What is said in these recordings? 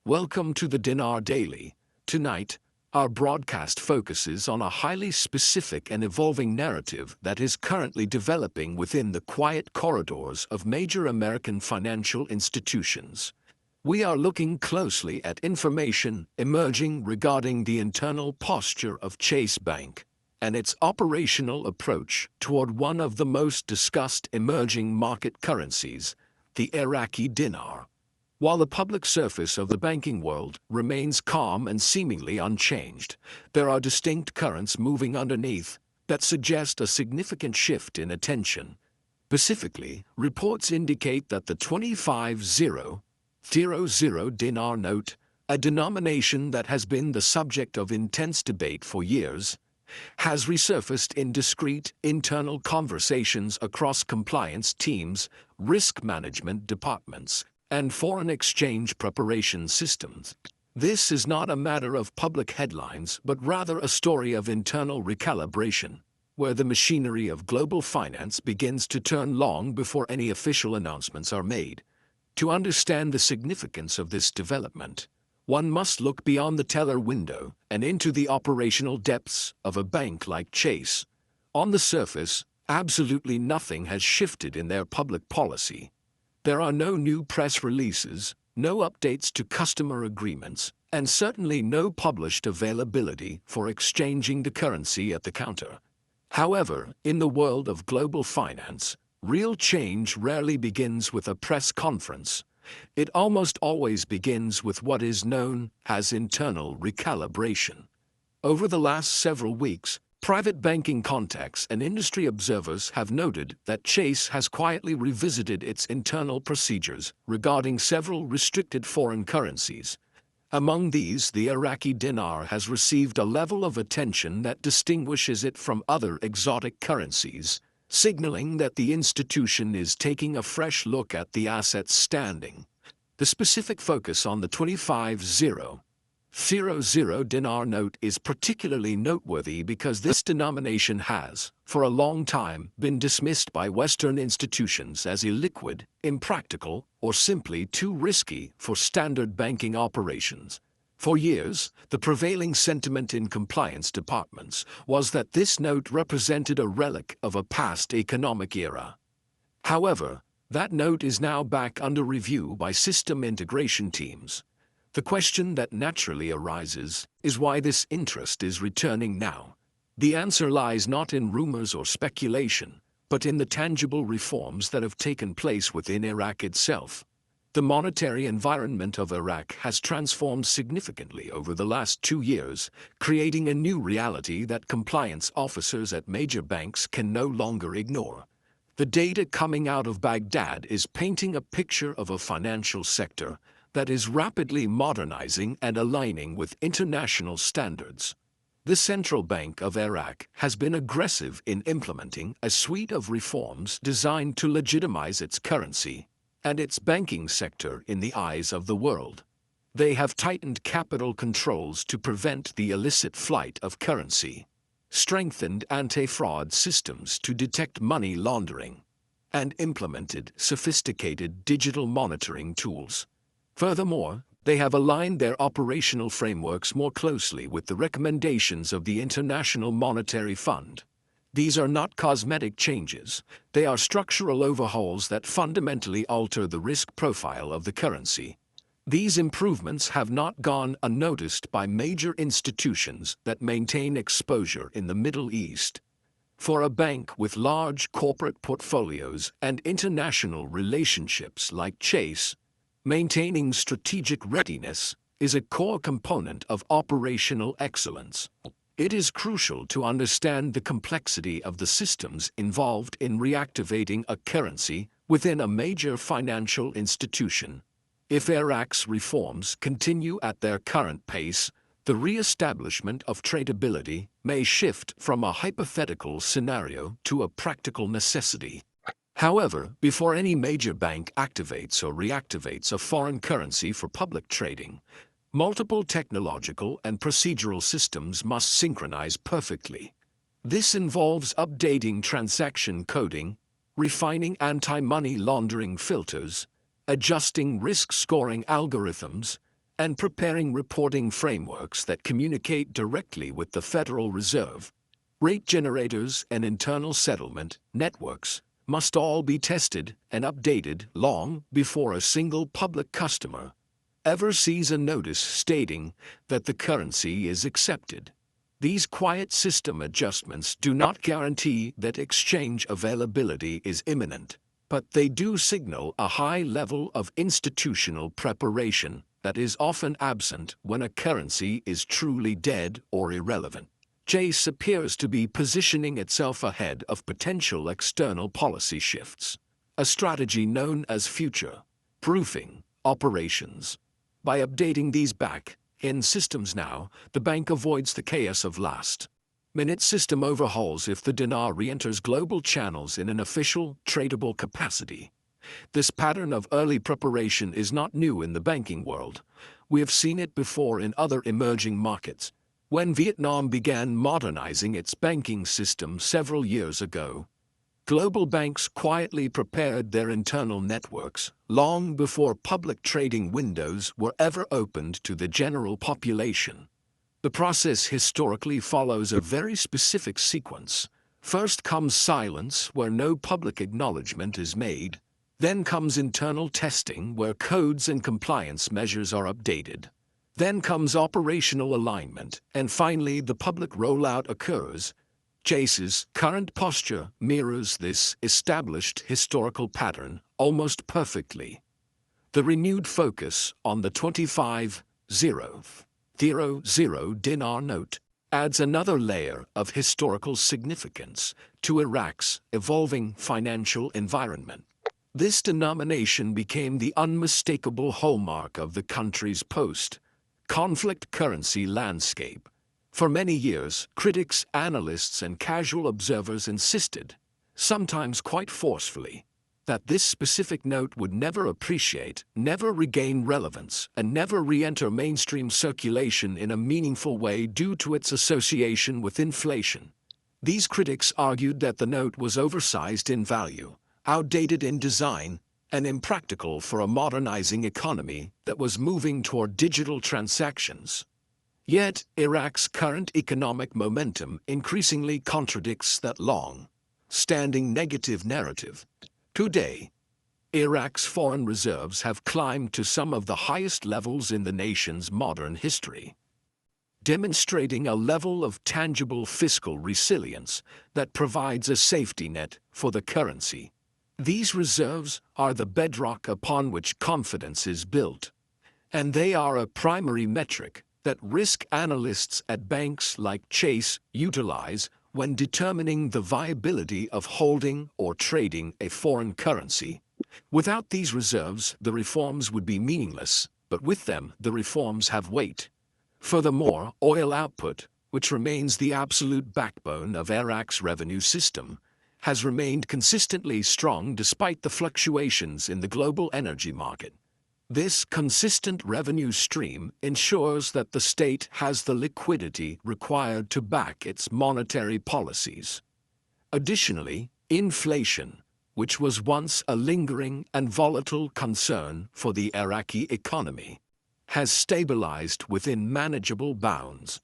Welcome to the Dinar Daily. Tonight, our broadcast focuses on a highly specific and evolving narrative that is currently developing within the quiet corridors of major American financial institutions. We are looking closely at information emerging regarding the internal posture of Chase Bank and its operational approach toward one of the most discussed emerging market currencies, the Iraqi dinar. While the public surface of the banking world remains calm and seemingly unchanged, there are distinct currents moving underneath that suggest a significant shift in attention. Specifically, reports indicate that the 25,000 dinar note, a denomination that has been the subject of intense debate for years, has resurfaced in discrete internal conversations across compliance teams, risk management departments, and foreign exchange preparation systems. This is not a matter of public headlines, but rather a story of internal recalibration, where the machinery of global finance begins to turn long before any official announcements are made. To understand the significance of this development, one must look beyond the teller window and into the operational depths of a bank like Chase. On the surface, absolutely nothing has shifted in their public policy. There are no new press releases, no updates to customer agreements, and certainly no published availability for exchanging the currency at the counter. However, in the world of global finance, real change rarely begins with a press conference. It almost always begins with what is known as internal recalibration. Over the last several weeks, private banking contacts and industry observers have noted that Chase has quietly revisited its internal procedures regarding several restricted foreign currencies. Among these, the Iraqi dinar has received a level of attention that distinguishes it from other exotic currencies, signaling that the institution is taking a fresh look at the asset's standing. The specific focus on the 25,000 dinar note is particularly noteworthy because this denomination has, for a long time, been dismissed by Western institutions as illiquid, impractical, or simply too risky for standard banking operations. For years, the prevailing sentiment in compliance departments was that this note represented a relic of a past economic era. However, that note is now back under review by system integration teams. The question that naturally arises is why this interest is returning now. The answer lies not in rumors or speculation, but in the tangible reforms that have taken place within Iraq itself. The monetary environment of Iraq has transformed significantly over the last 2 years, creating a new reality that compliance officers at major banks can no longer ignore. The data coming out of Baghdad is painting a picture of a financial sector that is rapidly modernizing and aligning with international standards. The Central Bank of Iraq has been aggressive in implementing a suite of reforms designed to legitimize its currency and its banking sector in the eyes of the world. They have tightened capital controls to prevent the illicit flight of currency, strengthened anti-fraud systems to detect money laundering, and implemented sophisticated digital monitoring tools. Furthermore, they have aligned their operational frameworks more closely with the recommendations of the International Monetary Fund. These are not cosmetic changes, they are structural overhauls that fundamentally alter the risk profile of the currency. These improvements have not gone unnoticed by major institutions that maintain exposure in the Middle East. For a bank with large corporate portfolios and international relationships like Chase, maintaining strategic readiness is a core component of operational excellence. It is crucial to understand the complexity of the systems involved in reactivating a currency within a major financial institution. If Iraq's reforms continue at their current pace, the re-establishment of tradability may shift from a hypothetical scenario to a practical necessity. However, before any major bank activates or reactivates a foreign currency for public trading, multiple technological and procedural systems must synchronize perfectly. This involves updating transaction coding, refining anti-money laundering filters, adjusting risk scoring algorithms, and preparing reporting frameworks that communicate directly with the Federal Reserve. Rate generators and internal settlement networks must all be tested and updated long before a single public customer ever sees a notice stating that the currency is accepted. These quiet system adjustments do not guarantee that exchange availability is imminent, but they do signal a high level of institutional preparation that is often absent when a currency is truly dead or irrelevant. Chase appears to be positioning itself ahead of potential external policy shifts, a strategy known as future-proofing operations. By updating these back-end systems now, the bank avoids the chaos of last-minute system overhauls if the dinar re-enters global channels in an official, tradable capacity. This pattern of early preparation is not new in the banking world. We have seen it before in other emerging markets. When Vietnam began modernizing its banking system several years ago, global banks quietly prepared their internal networks long before public trading windows were ever opened to the general population. The process historically follows a very specific sequence. First comes silence, where no public acknowledgement is made. Then comes internal testing, where codes and compliance measures are updated. Then comes operational alignment, and finally the public rollout occurs. Chase's current posture mirrors this established historical pattern almost perfectly. The renewed focus on the 25,000 dinar note adds another layer of historical significance to Iraq's evolving financial environment. This denomination became the unmistakable hallmark of the country's post-conflict currency landscape. For many years, critics, analysts, and casual observers insisted, sometimes quite forcefully, that this specific note would never appreciate, never regain relevance, and never re-enter mainstream circulation in a meaningful way due to its association with inflation. These critics argued that the note was oversized in value, outdated in design, and impractical for a modernizing economy that was moving toward digital transactions. Yet, Iraq's current economic momentum increasingly contradicts that long-standing negative narrative. Today, Iraq's foreign reserves have climbed to some of the highest levels in the nation's modern history, demonstrating a level of tangible fiscal resilience that provides a safety net for the currency. These reserves are the bedrock upon which confidence is built, and they are a primary metric that risk analysts at banks like Chase utilize when determining the viability of holding or trading a foreign currency. Without these reserves, the reforms would be meaningless, but with them, the reforms have weight. Furthermore, oil output, which remains the absolute backbone of Iraq's revenue system, has remained consistently strong despite the fluctuations in the global energy market. This consistent revenue stream ensures that the state has the liquidity required to back its monetary policies. Additionally, inflation, which was once a lingering and volatile concern for the Iraqi economy, has stabilized within manageable bounds.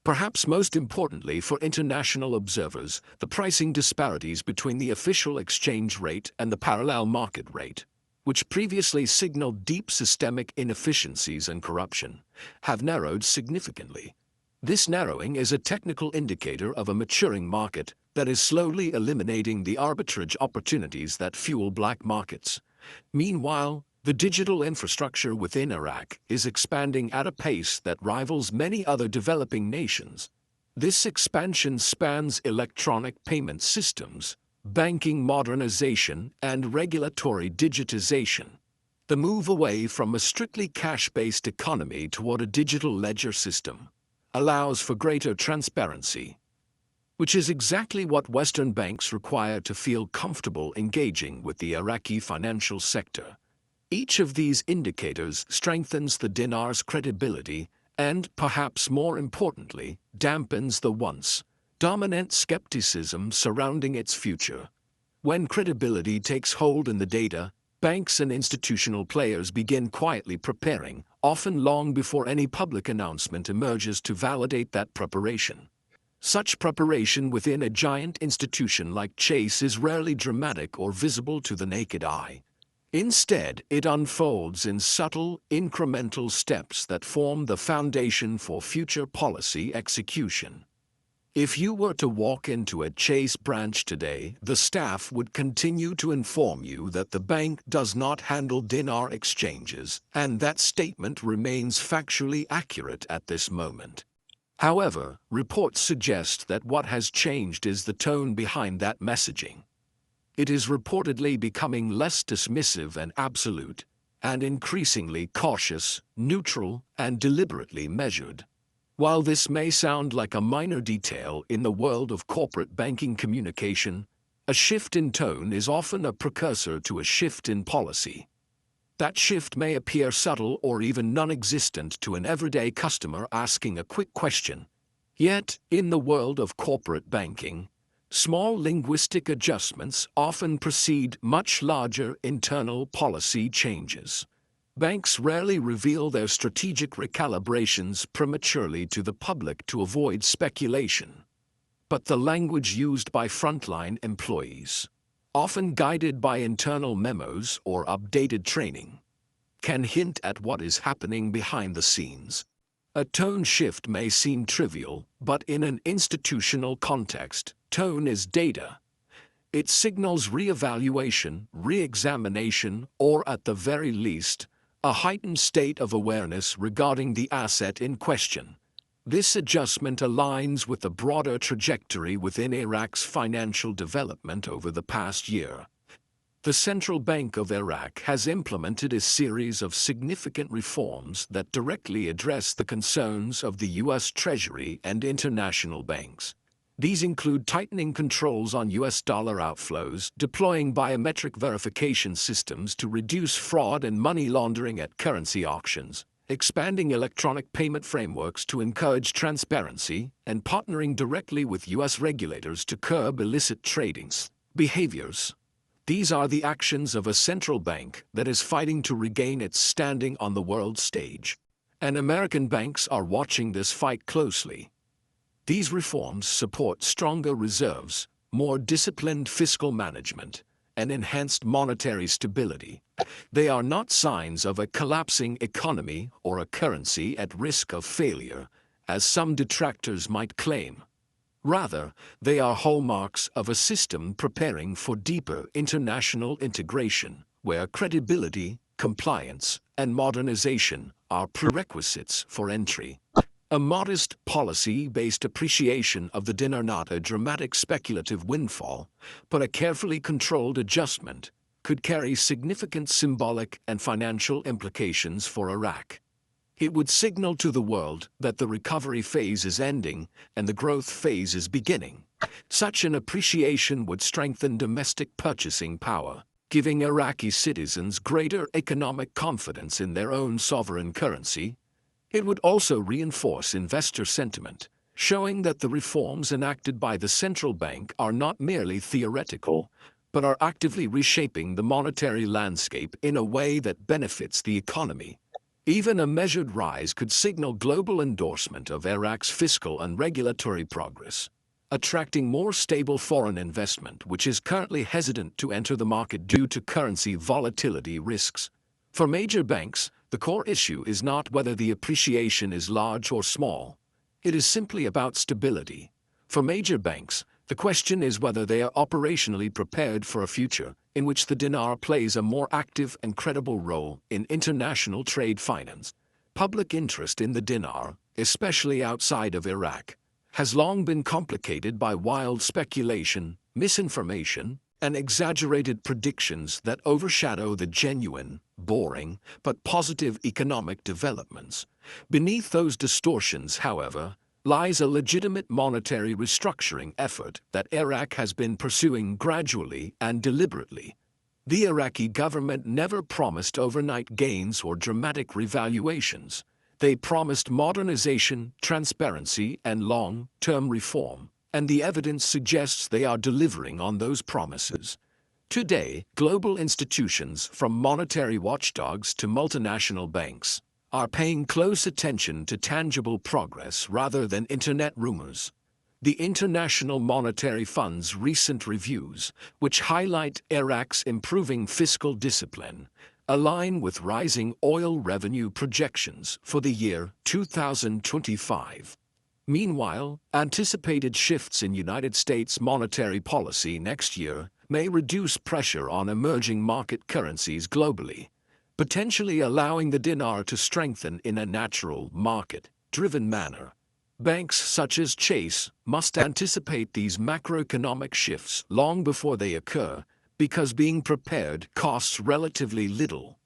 Perhaps most importantly for international observers, the pricing disparities between the official exchange rate and the parallel market rate, which previously signaled deep systemic inefficiencies and corruption, have narrowed significantly. This narrowing is a technical indicator of a maturing market that is slowly eliminating the arbitrage opportunities that fuel black markets. Meanwhile, the digital infrastructure within Iraq is expanding at a pace that rivals many other developing nations. This expansion spans electronic payment systems, banking modernization, and regulatory digitization. The move away from a strictly cash-based economy toward a digital ledger system allows for greater transparency, which is exactly what Western banks require to feel comfortable engaging with the Iraqi financial sector. Each of these indicators strengthens the dinar's credibility and, perhaps more importantly, dampens the once dominant skepticism surrounding its future. When credibility takes hold in the data, Banks and institutional players begin quietly preparing, often long before any public announcement emerges to validate that preparation. Such preparation within a giant institution like Chase is rarely dramatic or visible to the naked eye. Instead, it unfolds in subtle, incremental steps that form the foundation for future policy execution. If you were to walk into a Chase branch today, the staff would continue to inform you that the bank does not handle dinar exchanges, and that statement remains factually accurate at this moment. However, reports suggest that what has changed is the tone behind that messaging. It is reportedly becoming less dismissive and absolute, and increasingly cautious, neutral, and deliberately measured. While this may sound like a minor detail in the world of corporate banking communication, a shift in tone is often a precursor to a shift in policy. That shift may appear subtle or even non-existent to an everyday customer asking a quick question. Yet, in the world of corporate banking, small linguistic adjustments often precede much larger internal policy changes. Banks rarely reveal their strategic recalibrations prematurely to the public to avoid speculation. But the language used by frontline employees, often guided by internal memos or updated training, can hint at what is happening behind the scenes. A tone shift may seem trivial, but in an institutional context, tone is data. It signals re-evaluation, re-examination, or at the very least, a heightened state of awareness regarding the asset in question. This adjustment aligns with the broader trajectory within Iraq's financial development over the past year. The Central Bank of Iraq has implemented a series of significant reforms that directly address the concerns of the U.S. Treasury and international banks. These include tightening controls on U.S. dollar outflows, deploying biometric verification systems to reduce fraud and money laundering at currency auctions, expanding electronic payment frameworks to encourage transparency, and partnering directly with U.S. regulators to curb illicit trading behaviors. These are the actions of a central bank that is fighting to regain its standing on the world stage. And American banks are watching this fight closely. These reforms support stronger reserves, more disciplined fiscal management, and enhanced monetary stability. They are not signs of a collapsing economy or a currency at risk of failure, as some detractors might claim. Rather, they are hallmarks of a system preparing for deeper international integration, where credibility, compliance, and modernization are prerequisites for entry. A modest policy-based appreciation of the dinar, not a dramatic speculative windfall, but a carefully controlled adjustment, could carry significant symbolic and financial implications for Iraq. It would signal to the world that the recovery phase is ending and the growth phase is beginning. Such an appreciation would strengthen domestic purchasing power, giving Iraqi citizens greater economic confidence in their own sovereign currency. It would also reinforce investor sentiment, showing that the reforms enacted by the central bank are not merely theoretical, but are actively reshaping the monetary landscape in a way that benefits the economy. Even a measured rise could signal global endorsement of Iraq's fiscal and regulatory progress, attracting more stable foreign investment, which is currently hesitant to enter the market due to currency volatility risks. For major banks, the core issue is not whether the appreciation is large or small. It is simply about stability. For major banks, the question is whether they are operationally prepared for a future in which the dinar plays a more active and credible role in international trade finance. Public interest in the dinar, especially outside of Iraq, has long been complicated by wild speculation, misinformation, and exaggerated predictions that overshadow the genuine, boring, but positive economic developments. Beneath those distortions, however, lies a legitimate monetary restructuring effort that Iraq has been pursuing gradually and deliberately. The Iraqi government never promised overnight gains or dramatic revaluations. They promised modernization, transparency, and long-term reform, and the evidence suggests they are delivering on those promises. Today, global institutions, from monetary watchdogs to multinational banks, are paying close attention to tangible progress rather than internet rumors. The International Monetary Fund's recent reviews, which highlight Iraq's improving fiscal discipline, align with rising oil revenue projections for the year 2025. Meanwhile, anticipated shifts in United States monetary policy next year may reduce pressure on emerging market currencies globally, potentially allowing the dinar to strengthen in a natural, market-driven manner. Banks such as Chase must anticipate these macroeconomic shifts long before they occur, because being prepared costs relatively little.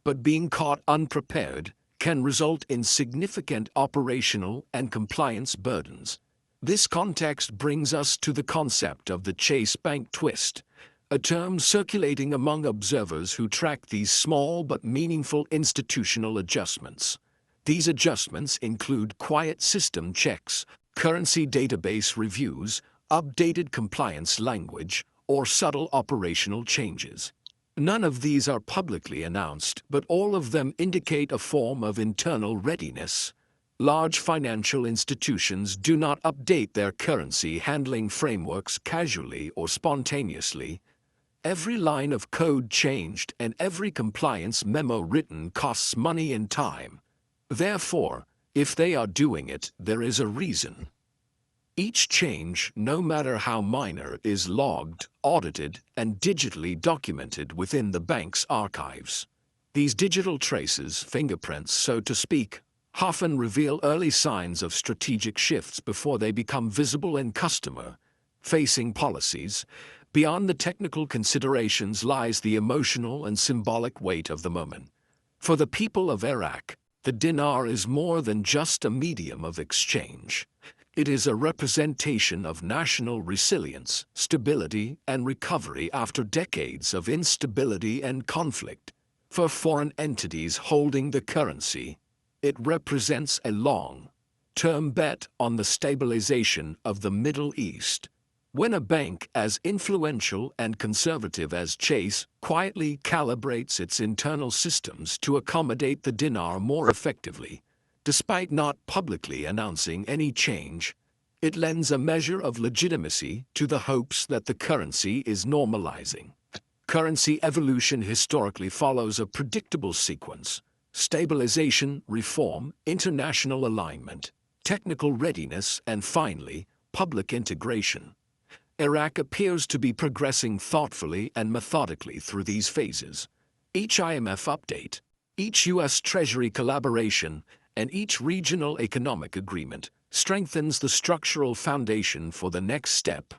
But being caught unprepared can result in significant operational and compliance burdens. This context brings us to the concept of the Chase Bank twist, a term circulating among observers who track these small but meaningful institutional adjustments. These adjustments include quiet system checks, currency database reviews, updated compliance language, or subtle operational changes. None of these are publicly announced, but all of them indicate a form of internal readiness. Large financial institutions do not update their currency handling frameworks casually or spontaneously. Every line of code changed and every compliance memo written costs money and time. Therefore, if they are doing it, there is a reason. Each change, no matter how minor, is logged, audited, and digitally documented within the bank's archives. These digital traces, fingerprints so to speak, often reveal early signs of strategic shifts before they become visible in customer-facing policies. Beyond the technical considerations lies the emotional and symbolic weight of the moment. For the people of Iraq, the dinar is more than just a medium of exchange. It is a representation of national resilience, stability, and recovery after decades of instability and conflict. For foreign entities holding the currency, it represents a long-term bet on the stabilization of the Middle East. When a bank as influential and conservative as Chase quietly calibrates its internal systems to accommodate the dinar more effectively, despite not publicly announcing any change, it lends a measure of legitimacy to the hopes that the currency is normalizing. Currency evolution historically follows a predictable sequence: stabilization, reform, international alignment, technical readiness, and finally, public integration. Iraq appears to be progressing thoughtfully and methodically through these phases. Each IMF update, each U.S. Treasury collaboration, and each regional economic agreement strengthens the structural foundation for the next step.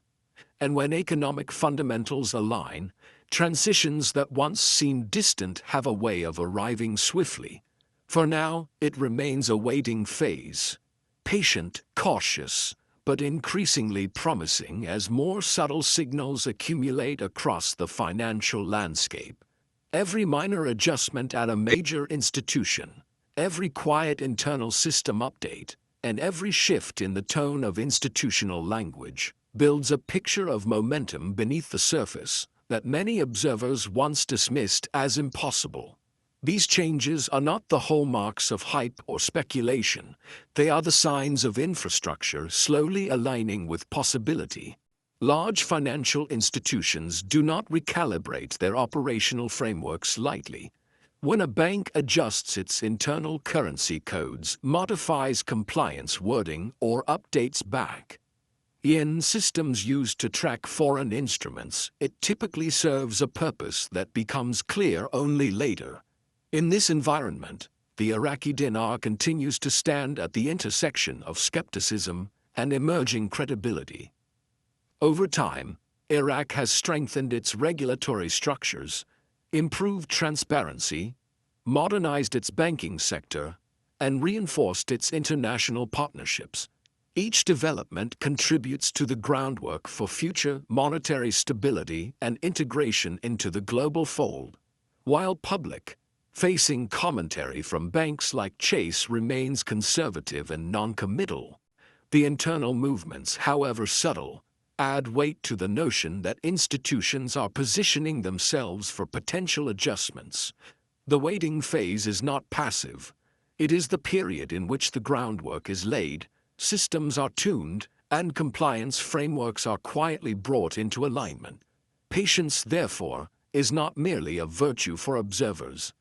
And when economic fundamentals align, transitions that once seemed distant have a way of arriving swiftly. For now, it remains a waiting phase. Patient, cautious, but increasingly promising as more subtle signals accumulate across the financial landscape. Every minor adjustment at a major institution, every quiet internal system update, and every shift in the tone of institutional language builds a picture of momentum beneath the surface that many observers once dismissed as impossible. These changes are not the hallmarks of hype or speculation. They are the signs of infrastructure slowly aligning with possibility. Large financial institutions do not recalibrate their operational frameworks lightly. When a bank adjusts its internal currency codes, modifies compliance wording, or updates back-end systems used to track foreign instruments, it typically serves a purpose that becomes clear only later. In this environment, the Iraqi dinar continues to stand at the intersection of skepticism and emerging credibility. Over time, Iraq has strengthened its regulatory structures, improved transparency, modernized its banking sector, and reinforced its international partnerships. Each development contributes to the groundwork for future monetary stability and integration into the global fold. While public-facing commentary from banks like Chase remains conservative and non-committal, the internal movements, however subtle, add weight to the notion that institutions are positioning themselves for potential adjustments. The waiting phase is not passive. It is the period in which the groundwork is laid, systems are tuned, and compliance frameworks are quietly brought into alignment. Patience, therefore, is not merely a virtue for observers.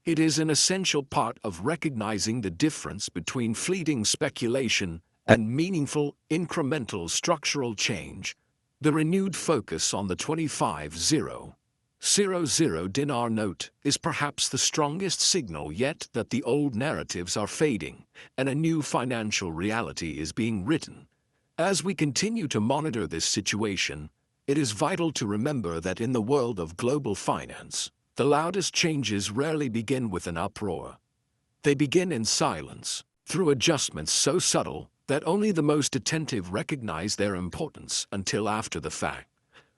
It is an essential part of recognizing the difference between fleeting speculation and meaningful, incremental structural change. The renewed focus on the 25,000 dinar note is perhaps the strongest signal yet that the old narratives are fading and a new financial reality is being written. As we continue to monitor this situation, it is vital to remember that in the world of global finance, the loudest changes rarely begin with an uproar. They begin in silence, through adjustments so subtle that only the most attentive recognize their importance until after the fact.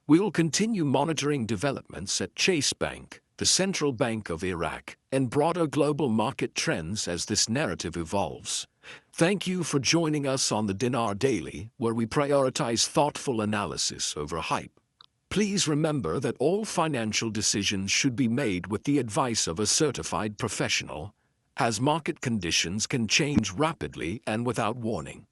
We will continue monitoring developments at Chase Bank, the central bank of Iraq, and broader global market trends as this narrative evolves. Thank you for joining us on the Dinar Daily, where we prioritize thoughtful analysis over hype. Please remember that all financial decisions should be made with the advice of a certified professional, as market conditions can change rapidly and without warning.